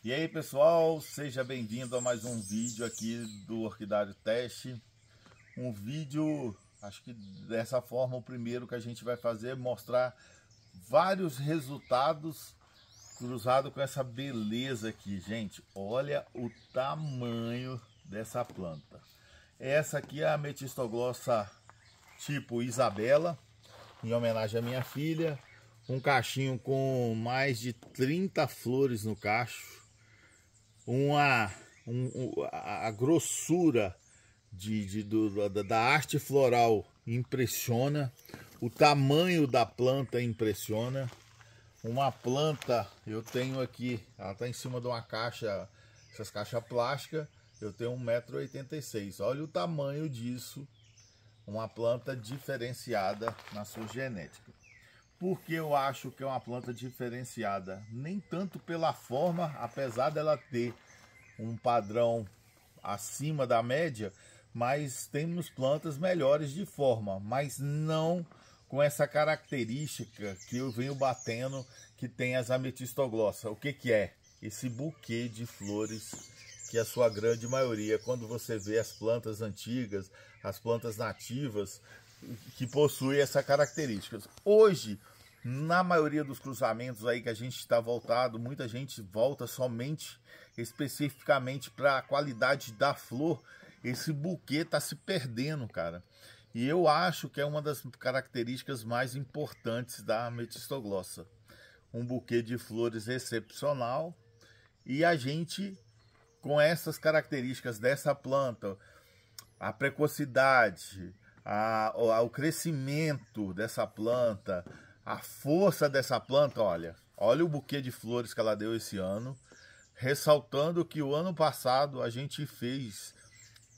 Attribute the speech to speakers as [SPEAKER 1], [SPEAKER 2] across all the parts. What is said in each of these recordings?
[SPEAKER 1] E aí pessoal, seja bem-vindo a mais um vídeo aqui do Orquidário Teste. Um vídeo, acho que dessa forma o primeiro que a gente vai fazer é mostrar vários resultados cruzado com essa beleza aqui, gente. Olha o tamanho dessa planta. Essa aqui é a Ametistoglossa tipo Isabela, em homenagem à minha filha. Um cachinho com mais de 30 flores no cacho. A grossura da haste floral impressiona. O tamanho da planta impressiona. Uma planta, eu tenho aqui, ela está em cima de uma caixa, essas caixas plásticas, eu tenho 1,86 m. Olha o tamanho disso. Uma planta diferenciada na sua genética. Por que eu acho que é uma planta diferenciada? Nem tanto pela forma, apesar dela ter um padrão acima da média, mas temos plantas melhores de forma, mas não com essa característica que eu venho batendo, que tem as Ametistoglossa. O que é? Esse buquê de flores, que a sua grande maioria, quando você vê as plantas antigas, as plantas nativas, que possuem essa característica. Hoje, na maioria dos cruzamentos aí que a gente está voltado, muita gente volta somente, especificamente para a qualidade da flor. Esse buquê está se perdendo, cara. E eu acho que é uma das características mais importantes da Ametistoglossa. Um buquê de flores excepcional. E a gente, com essas características dessa planta, a precocidade, o crescimento dessa planta, a força dessa planta, olha o buquê de flores que ela deu esse ano, ressaltando que o ano passado a gente fez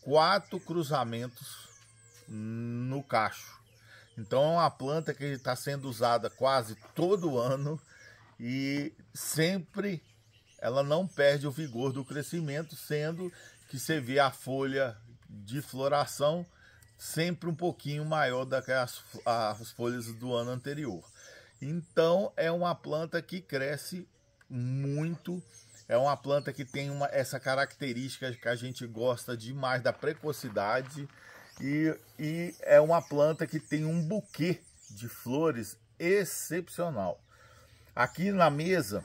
[SPEAKER 1] 4 cruzamentos no cacho. Então é uma planta que está sendo usada quase todo ano e sempre ela não perde o vigor do crescimento, sendo que você vê a folha de floração sempre um pouquinho maior do que as folhas do ano anterior. Então é uma planta que cresce muito, é uma planta que tem essa característica que a gente gosta demais da precocidade e é uma planta que tem um buquê de flores excepcional. Aqui na mesa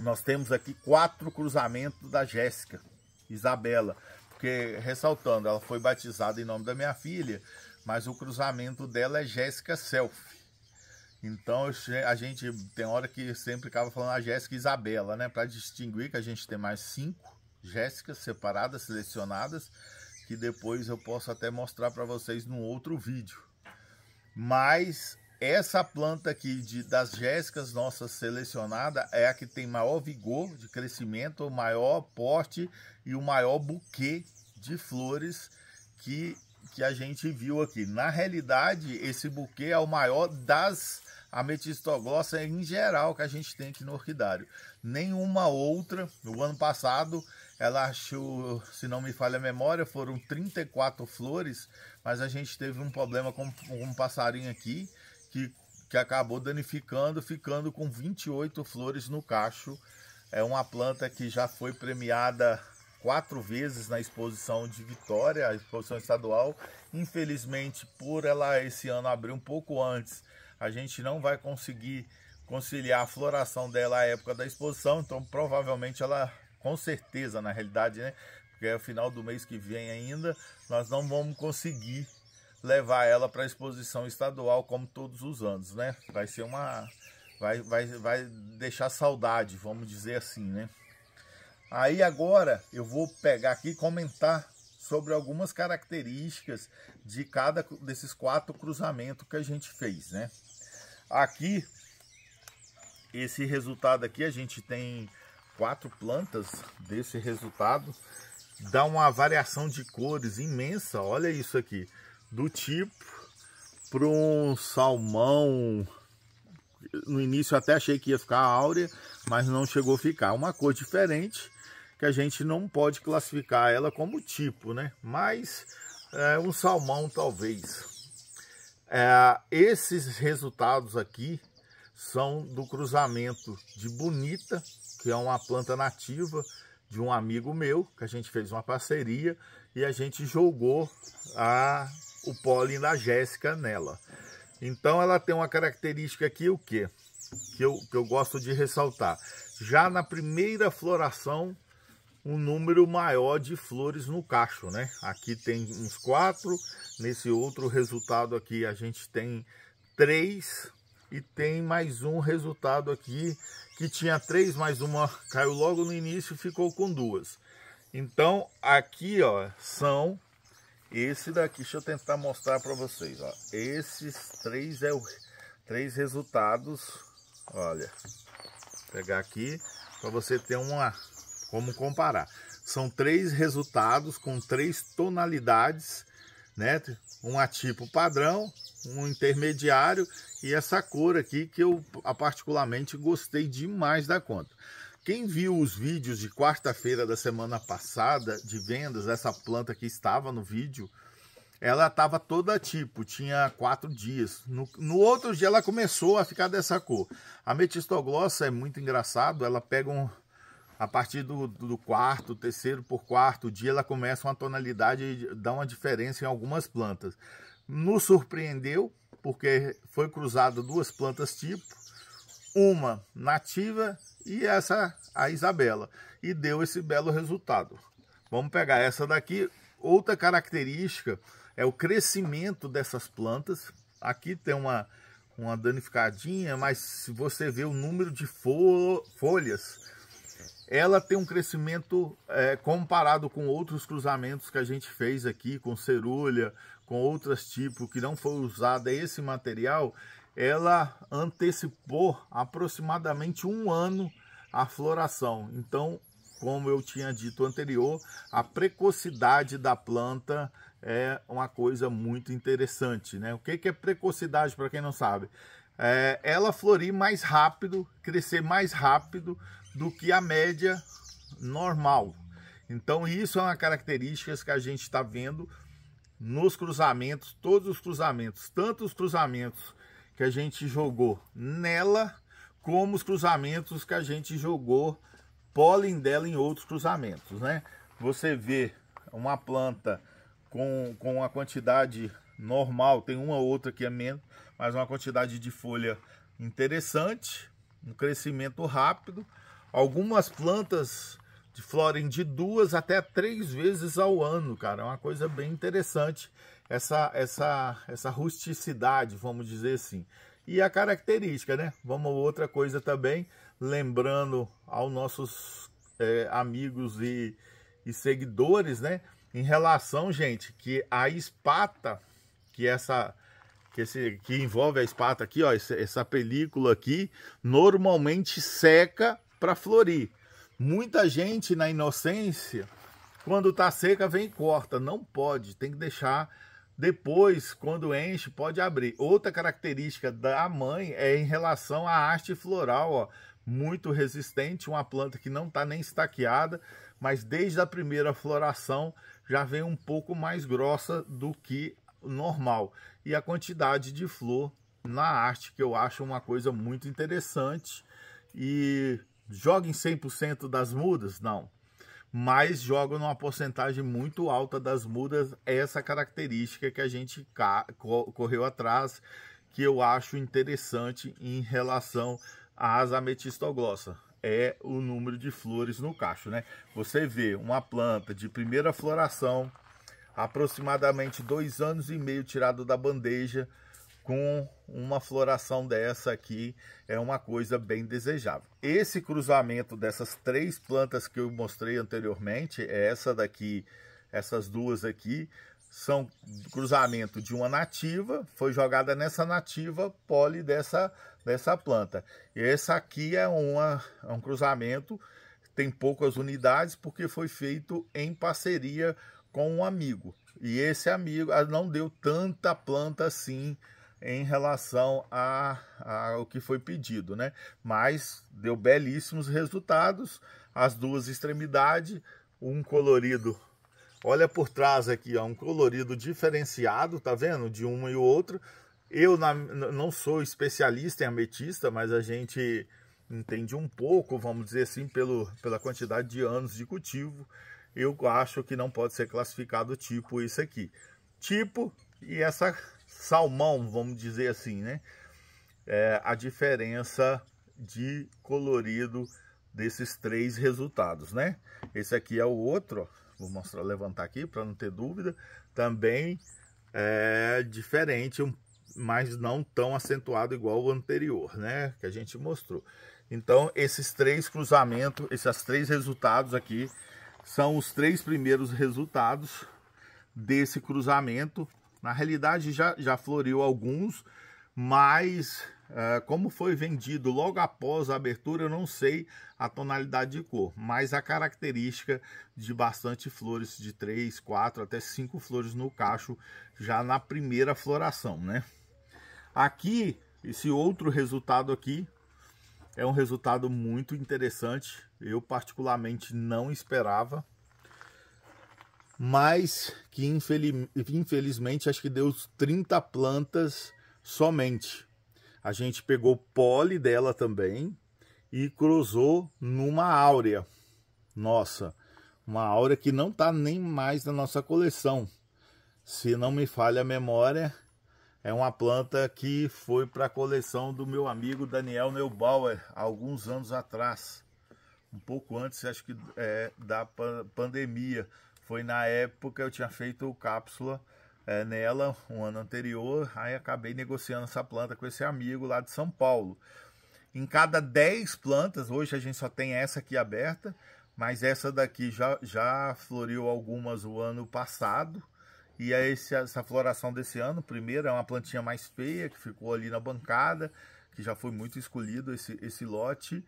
[SPEAKER 1] nós temos aqui 4 cruzamentos da Jéssica Isabela, porque ressaltando, ela foi batizada em nome da minha filha, mas o cruzamento dela é Jéssica Selfie. Então a gente tem hora que sempre acaba falando a Jéssica Isabela, né? Para distinguir que a gente tem mais 5 Jéssicas separadas, selecionadas, que depois eu posso até mostrar para vocês num outro vídeo. Mas essa planta aqui das Jéssicas nossas selecionada é a que tem maior vigor de crescimento, o maior porte e o maior buquê de flores que a gente viu aqui. Na realidade, esse buquê é o maior das Ametistoglossa em geral que a gente tem aqui no orquidário. Nenhuma outra. No ano passado ela achou, se não me falha a memória, foram 34 flores, mas a gente teve um problema com um passarinho aqui que acabou danificando, ficando com 28 flores no cacho. É uma planta que já foi premiada 4 vezes na exposição de Vitória, a exposição estadual. Infelizmente, por ela esse ano abrir um pouco antes, a gente não vai conseguir conciliar a floração dela à época da exposição, então provavelmente ela, com certeza, na realidade, né, porque é o final do mês que vem ainda, nós não vamos conseguir levar ela para a exposição estadual como todos os anos, né? Vai ser vai deixar saudade, vamos dizer assim, né? Aí agora eu vou pegar aqui e comentar sobre algumas características de cada desses 4 cruzamentos que a gente fez, né? Aqui, esse resultado aqui, a gente tem 4 plantas desse resultado, dá uma variação de cores imensa, olha isso aqui, do tipo para um salmão. No início eu até achei que ia ficar áurea, mas não chegou a ficar. Uma cor diferente, que a gente não pode classificar ela como tipo, né? Mas um salmão talvez. Esses resultados aqui são do cruzamento de Bonita, que é uma planta nativa de um amigo meu, que a gente fez uma parceria e a gente jogou o pólen da Jéssica nela. Então ela tem uma característica aqui, o quê? Que eu gosto de ressaltar. Já na primeira floração, um número maior de flores no cacho, né? Aqui tem uns 4, nesse outro resultado aqui a gente tem 3 e tem mais um resultado aqui que tinha 3, mais uma caiu logo no início e ficou com 2. Então aqui, ó, são esse daqui, deixa eu tentar mostrar para vocês, ó. Esses 3 3 resultados, olha, vou pegar aqui para você ter como comparar. São 3 resultados com 3 tonalidades, né? Um tipo padrão, um intermediário e essa cor aqui que eu particularmente gostei demais da conta. Quem viu os vídeos de quarta-feira da semana passada de vendas, essa planta que estava no vídeo, ela estava toda tipo, tinha 4 dias. No outro dia ela começou a ficar dessa cor. A Metistoglossa é muito engraçado, ela pega a partir do quarto, terceiro por quarto dia, ela começa uma tonalidade, dá uma diferença em algumas plantas. Nos surpreendeu, porque foi cruzado 2 plantas tipo, uma nativa e essa a Isabela, e deu esse belo resultado. Vamos pegar essa daqui. Outra característica é o crescimento dessas plantas. Aqui tem uma danificadinha, mas se você vê o número de folhas, ela tem um crescimento comparado com outros cruzamentos que a gente fez aqui, com cerulha, com outros tipos que não foi usado esse material, ela antecipou aproximadamente 1 ano a floração. Então, como eu tinha dito anterior, a precocidade da planta é uma coisa muito interessante, né? O que é precocidade, para quem não sabe? Ela florir mais rápido, crescer mais rápido do que a média normal. Então isso é uma característica que a gente está vendo nos cruzamentos, todos os cruzamentos, tanto os cruzamentos que a gente jogou nela, como os cruzamentos que a gente jogou pólen dela em outros cruzamentos, né? Você vê uma planta com a quantidade normal, tem uma ou outra que é menos, mas uma quantidade de folha interessante, um crescimento rápido. Algumas plantas florem de 2 até 3 vezes ao ano, cara. É uma coisa bem interessante essa rusticidade, vamos dizer assim. E a característica, né? Vamos outra coisa também, lembrando aos nossos amigos e seguidores, né? Em relação, gente, que a espata, que envolve a espata aqui, ó, essa película aqui, normalmente seca para florir. Muita gente na inocência, quando tá seca, vem e corta. Não pode, tem que deixar depois, quando enche, pode abrir. Outra característica da mãe é em relação à haste floral, ó, muito resistente, uma planta que não está nem estaqueada, mas desde a primeira floração já vem um pouco mais grossa do que normal. E a quantidade de flor na haste, que eu acho uma coisa muito interessante. E joga em 100% das mudas? Não. Mas joga numa porcentagem muito alta das mudas, essa característica que a gente correu atrás, que eu acho interessante em relação às Ametistoglossa. É o número de flores no cacho, né? Você vê uma planta de primeira floração, aproximadamente 2 anos e meio tirado da bandeja, com uma floração dessa aqui, é uma coisa bem desejável. Esse cruzamento dessas 3 plantas que eu mostrei anteriormente, essa daqui, essas 2 aqui, são cruzamento de uma nativa, foi jogada nessa nativa pólen dessa planta. E essa aqui é um cruzamento, tem poucas unidades, porque foi feito em parceria com um amigo. E esse amigo não deu tanta planta assim em relação ao que foi pedido, né? Mas deu belíssimos resultados, as 2 extremidades, um colorido, olha por trás aqui, ó, um colorido diferenciado, tá vendo? De uma e o outro, Eu não sou especialista em ametista, mas a gente entende um pouco, vamos dizer assim, pela quantidade de anos de cultivo. Eu acho que não pode ser classificado tipo isso aqui. Tipo e essa salmão, vamos dizer assim, né? É a diferença de colorido desses três resultados, né? Esse aqui é o outro, ó. Vou mostrar, levantar aqui para não ter dúvida. Também é diferente, mas não tão acentuado igual o anterior, né? Que a gente mostrou. Então, esses três cruzamentos, esses três resultados aqui, são os três primeiros resultados desse cruzamento. Na realidade, já floriu alguns, mas como foi vendido logo após a abertura, eu não sei a tonalidade de cor, mas a característica de bastante flores, de 3, 4, até 5 flores no cacho, já na primeira floração, né? Aqui, esse outro resultado aqui, é um resultado muito interessante. Eu particularmente não esperava, mas que infelizmente acho que deu 30 plantas somente. A gente pegou pole dela também e cruzou numa áurea. Nossa, uma áurea que não está nem mais na nossa coleção. Se não me falha a memória, é uma planta que foi para a coleção do meu amigo Daniel Neubauer, há alguns anos atrás. Um pouco antes, acho que da pandemia. Foi na época eu tinha feito cápsula nela, um ano anterior, aí acabei negociando essa planta com esse amigo lá de São Paulo. Em cada 10 plantas, hoje a gente só tem essa aqui aberta, mas essa daqui já floriu algumas o ano passado. E é essa floração desse ano, primeiro é uma plantinha mais feia, que ficou ali na bancada, que já foi muito escolhido esse lote.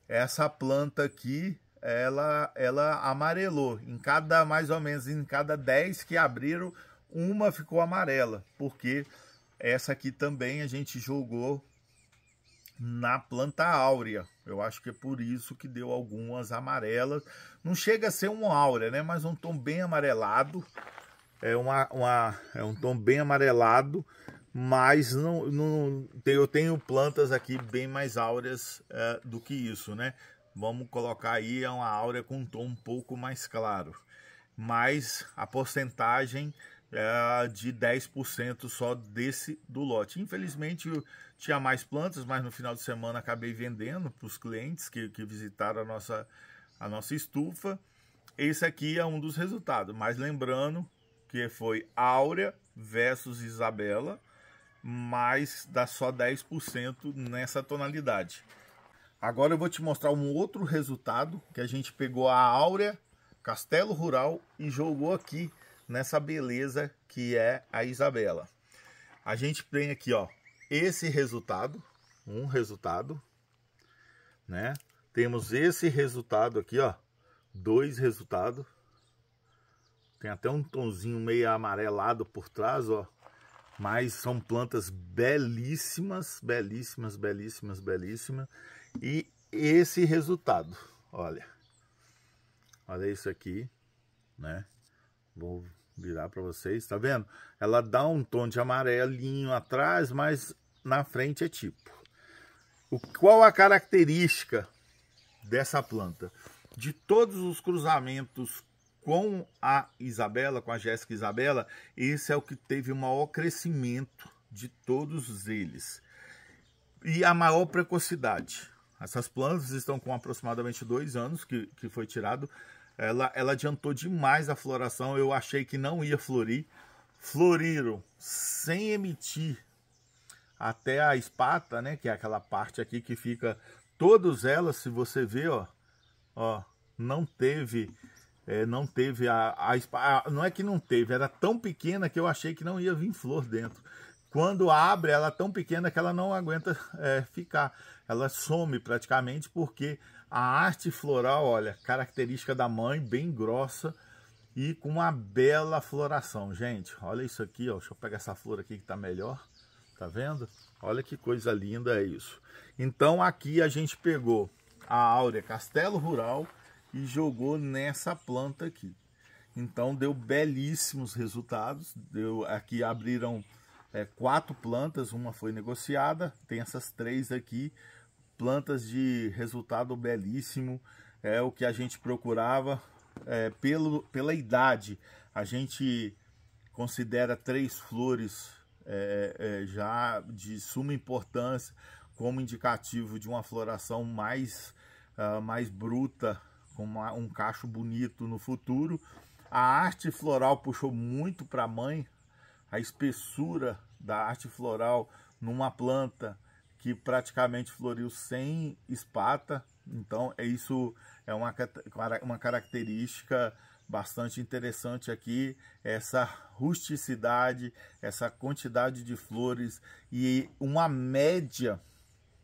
[SPEAKER 1] Essa planta aqui, ela amarelou. Mais ou menos em cada 10 que abriram, uma ficou amarela, porque essa aqui também a gente jogou na planta áurea. Eu acho que é por isso que deu algumas amarelas. Não chega a ser uma áurea, né? Mas um tom bem amarelado. É um tom bem amarelado, mas eu tenho plantas aqui bem mais áureas do que isso, né? Vamos colocar aí, é uma áurea com um tom um pouco mais claro. Mas a porcentagem é de 10% só do lote. Infelizmente eu tinha mais plantas, mas no final de semana acabei vendendo para os clientes que visitaram a nossa estufa. Esse aqui é um dos resultados, mas lembrando que foi Áurea versus Isabela, mas dá só 10% nessa tonalidade. Agora eu vou te mostrar um outro resultado, que a gente pegou a Áurea Castelo Rural e jogou aqui nessa beleza que é a Isabela. A gente tem aqui, ó, esse resultado, um resultado, né? Temos esse resultado aqui, ó, 2 resultados. Tem até um tonzinho meio amarelado por trás, ó. Mas são plantas belíssimas, belíssimas, belíssimas, belíssimas. E esse resultado, olha. Olha isso aqui, né? Vou virar para vocês, tá vendo? Ela dá um tom de amarelinho atrás, mas na frente é tipo. Qual a característica dessa planta? De todos os cruzamentos com a Isabela, com a Jéssica Isabela, esse é o que teve o maior crescimento de todos eles. E a maior precocidade. Essas plantas estão com aproximadamente 2 anos que foi tirado. Ela adiantou demais a floração. Eu achei que não ia florir. Floriram sem emitir até a espata, né? Que é aquela parte aqui que fica... Todas elas, se você ver, ó, não teve não é que não teve, era tão pequena que eu achei que não ia vir flor dentro. Quando abre, ela é tão pequena que ela não aguenta ficar. Ela some praticamente porque a arte floral, olha, característica da mãe, bem grossa e com uma bela floração. Gente, olha isso aqui, ó. Deixa eu pegar essa flor aqui que tá melhor. Tá vendo? Olha que coisa linda é isso. Então aqui a gente pegou a Áurea Castelo Rural e jogou nessa planta aqui. Então deu belíssimos resultados. Aqui abriram 4 plantas, uma foi negociada, tem essas 3 aqui, plantas de resultado belíssimo, é o que a gente procurava. Pela idade, a gente considera 3 flores já de suma importância, como indicativo de uma floração mais bruta, com um cacho bonito no futuro. A arte floral puxou muito para a mãe, a espessura da arte floral numa planta que praticamente floriu sem espata. Então isso é uma característica bastante interessante aqui, essa rusticidade, essa quantidade de flores e uma média,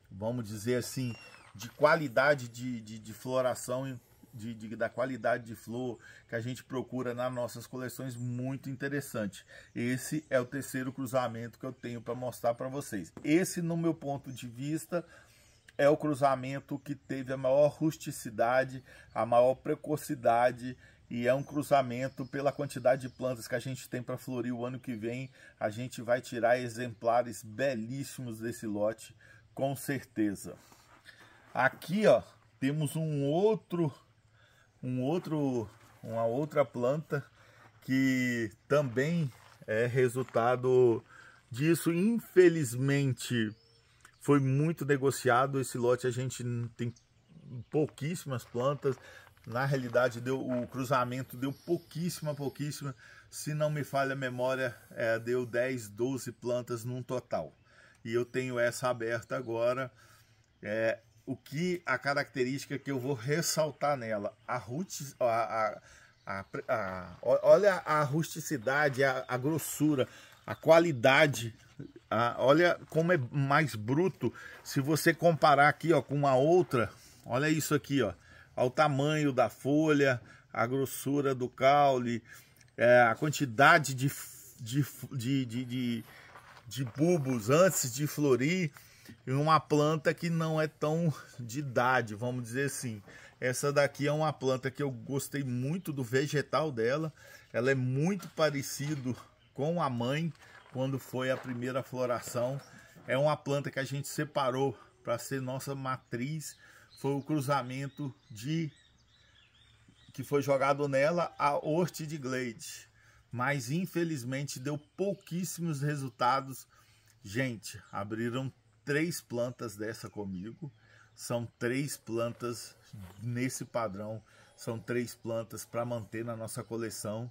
[SPEAKER 1] vamos dizer assim, de qualidade de floração, da qualidade de flor que a gente procura nas nossas coleções, muito interessante. Esse é o terceiro cruzamento que eu tenho para mostrar para vocês. Esse, no meu ponto de vista, é o cruzamento que teve a maior rusticidade, a maior precocidade, e é um cruzamento pela quantidade de plantas que a gente tem para florir o ano que vem. A gente vai tirar exemplares belíssimos desse lote, com certeza. Aqui, ó, temos uma outra planta que também é resultado disso. Infelizmente, foi muito negociado esse lote. A gente tem pouquíssimas plantas. Na realidade, o cruzamento deu pouquíssima. Se não me falha a memória, deu 10, 12 plantas num total. E eu tenho essa aberta agora. A característica que eu vou ressaltar nela, olha a rusticidade, a grossura, a qualidade. Olha como é mais bruto. Se você comparar aqui, ó, com uma outra, olha isso aqui, ó. Ao tamanho da folha, a grossura do caule, a quantidade de bulbos antes de florir, em uma planta que não é tão de idade, vamos dizer assim. Essa daqui é uma planta que eu gostei muito do vegetal dela. Ela é muito parecido com a mãe quando foi a primeira floração. É uma planta que a gente separou para ser nossa matriz. Foi o cruzamento que foi jogado nela, a Orchid Glade. Mas infelizmente deu pouquíssimos resultados. Gente, abriram 3 plantas dessa comigo. São 3 plantas nesse padrão. São 3 plantas para manter na nossa coleção.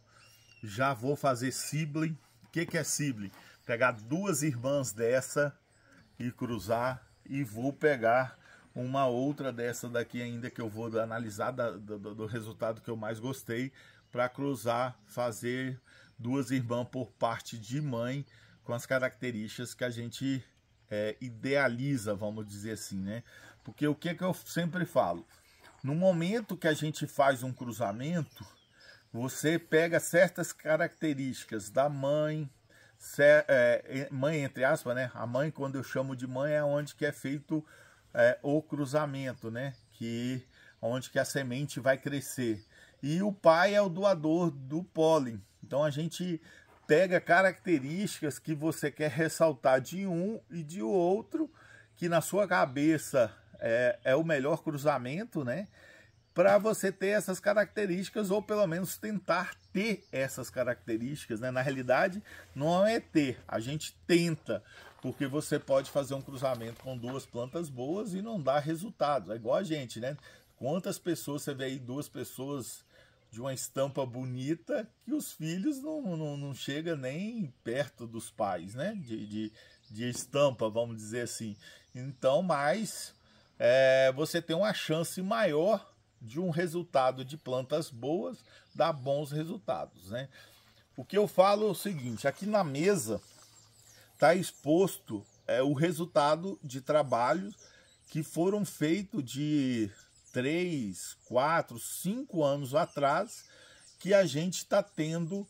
[SPEAKER 1] Já vou fazer sibling. O que é sibling? Pegar 2 irmãs dessa e cruzar. E vou pegar uma outra dessa daqui ainda, que eu vou analisar do resultado que eu mais gostei, para cruzar, fazer 2 irmãs por parte de mãe, com as características que a gente idealiza, vamos dizer assim, né? Porque o que eu sempre falo, no momento que a gente faz um cruzamento, você pega certas características da mãe, mãe entre aspas, né? A mãe, quando eu chamo de mãe, é onde que é feito o cruzamento, né? Onde que a semente vai crescer. E o pai é o doador do pólen. Então a gente pega características que você quer ressaltar de um e de outro, que na sua cabeça é o melhor cruzamento, né? Para você ter essas características, ou pelo menos tentar ter essas características, né? Na realidade, não é ter, a gente tenta, porque você pode fazer um cruzamento com 2 plantas boas e não dar resultados. É igual a gente, né? Quantas pessoas você vê aí, 2 pessoas de uma estampa bonita, que os filhos não chegam nem perto dos pais, né? De estampa, vamos dizer assim. Então, mas você tem uma chance maior de um resultado de plantas boas dar bons resultados, né? O que eu falo é o seguinte: aqui na mesa está exposto o resultado de trabalhos que foram feitos de 3, 4, 5 anos atrás, que a gente está tendo,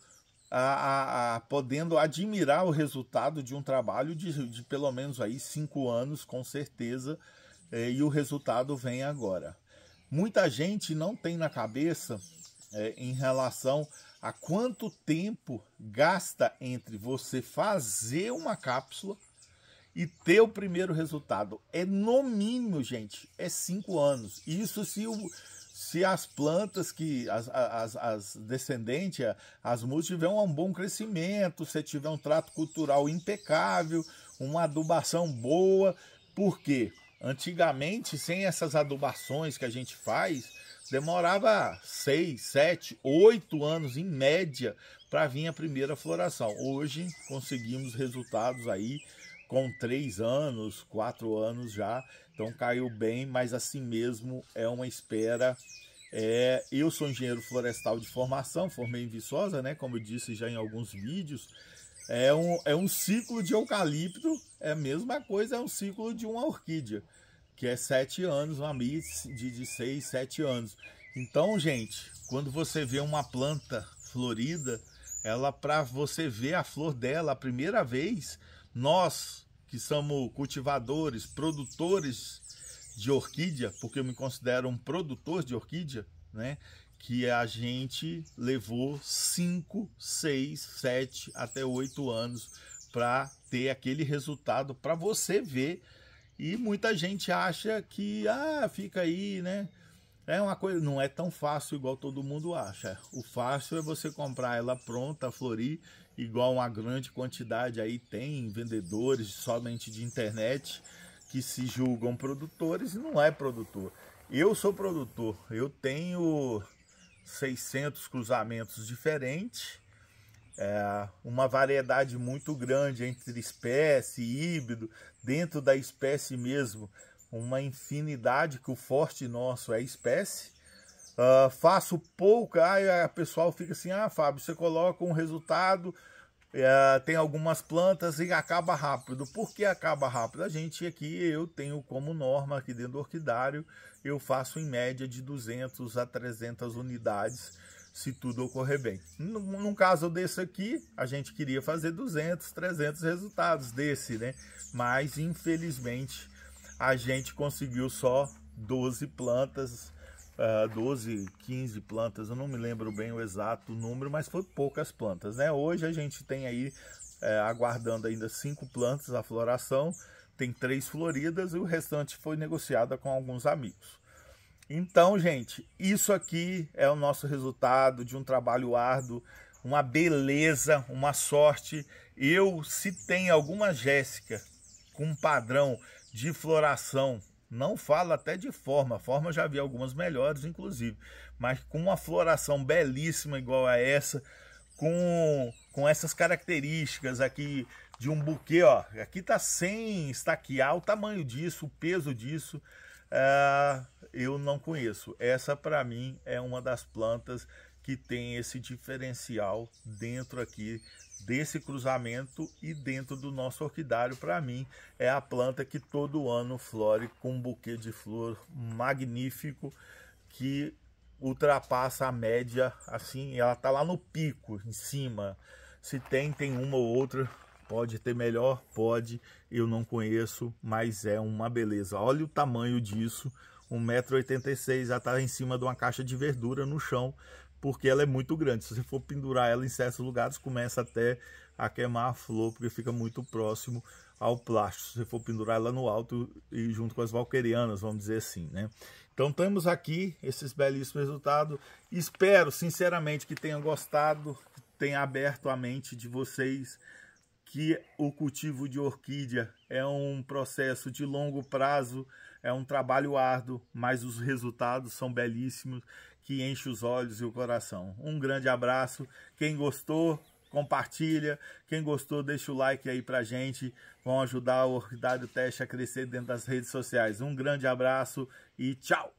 [SPEAKER 1] podendo admirar o resultado de um trabalho de pelo menos aí 5 anos, com certeza, e o resultado vem agora. Muita gente não tem na cabeça em relação a quanto tempo gasta entre você fazer uma cápsula e ter o primeiro resultado. É no mínimo, gente, é 5 anos. Isso se as plantas, que as descendentes, as mudas, tiver um bom crescimento, se tiver um trato cultural impecável, uma adubação boa. Por quê? Antigamente, sem essas adubações que a gente faz, demorava 6, 7, 8 anos em média para vir a primeira floração. Hoje conseguimos resultados aí com 3 anos, 4 anos já, então caiu bem, mas assim mesmo é uma espera. Eu sou engenheiro florestal de formação, formei em Viçosa, né? Como eu disse já em alguns vídeos, é um ciclo de eucalipto, é a mesma coisa, é um ciclo de uma orquídea, que é 7 anos, uma mix de 6, 7 anos. Então, gente, quando você vê uma planta florida, para você ver a flor dela a primeira vez, nós que somos cultivadores, produtores de orquídea, porque eu me considero um produtor de orquídea, né? Que a gente levou 5, 6, 7 até 8 anos para ter aquele resultado para você ver. E muita gente acha que fica aí, né? É uma coisa, não é tão fácil igual todo mundo acha. O fácil é você comprar ela pronta, florir, igual uma grande quantidade aí tem vendedores somente de internet que se julgam produtores e não é produtor. Eu sou produtor, eu tenho 600 cruzamentos diferentes, uma variedade muito grande entre espécie e híbrido, dentro da espécie mesmo, uma infinidade, que o forte nosso é a espécie. Faço pouco, a pessoal fica assim, Fábio, você coloca um resultado, tem algumas plantas e acaba rápido. Por que acaba rápido? A gente aqui, eu tenho como norma aqui dentro do orquidário, eu faço em média de 200 a 300 unidades, se tudo ocorrer bem. Num caso desse aqui, a gente queria fazer 200, 300 resultados desse, né? Mas, infelizmente, a gente conseguiu só 12 plantas, 12, 15 plantas, eu não me lembro bem o exato número, mas foi poucas plantas, né? Hoje a gente tem aí, aguardando ainda 5 plantas a floração, tem 3 floridas e o restante foi negociada com alguns amigos. Então, gente, isso aqui é o nosso resultado de um trabalho árduo, uma beleza, uma sorte. Se tem alguma Jéssica com um padrão de floração, não falo até de forma eu já vi algumas melhores, inclusive, mas com uma floração belíssima igual a essa, com essas características aqui de um buquê, ó, aqui tá sem estaquear, o tamanho disso, o peso disso, eu não conheço. Essa para mim é uma das plantas que tem esse diferencial dentro aqui desse cruzamento e dentro do nosso orquidário. Para mim é a planta que todo ano flore com um buquê de flor magnífico, que ultrapassa a média, assim, ela tá lá no pico, em cima. Se tem uma ou outra, pode ter melhor, pode, eu não conheço, mas é uma beleza. Olha o tamanho disso, 1,86 m, já tá em cima de uma caixa de verdura no chão, porque ela é muito grande. Se você for pendurar ela em certos lugares, começa até a queimar a flor, porque fica muito próximo ao plástico. Se você for pendurar ela no alto e junto com as valquerianas, vamos dizer assim, né? Então temos aqui esses belíssimos resultados. Espero sinceramente que tenham gostado, que tenha aberto a mente de vocês, que o cultivo de orquídea é um processo de longo prazo, é um trabalho árduo, mas os resultados são belíssimos, que enche os olhos e o coração. Um grande abraço. Quem gostou, compartilha. Quem gostou, deixa o like aí pra gente. Vão ajudar o Orquidário Teste a crescer dentro das redes sociais. Um grande abraço e tchau!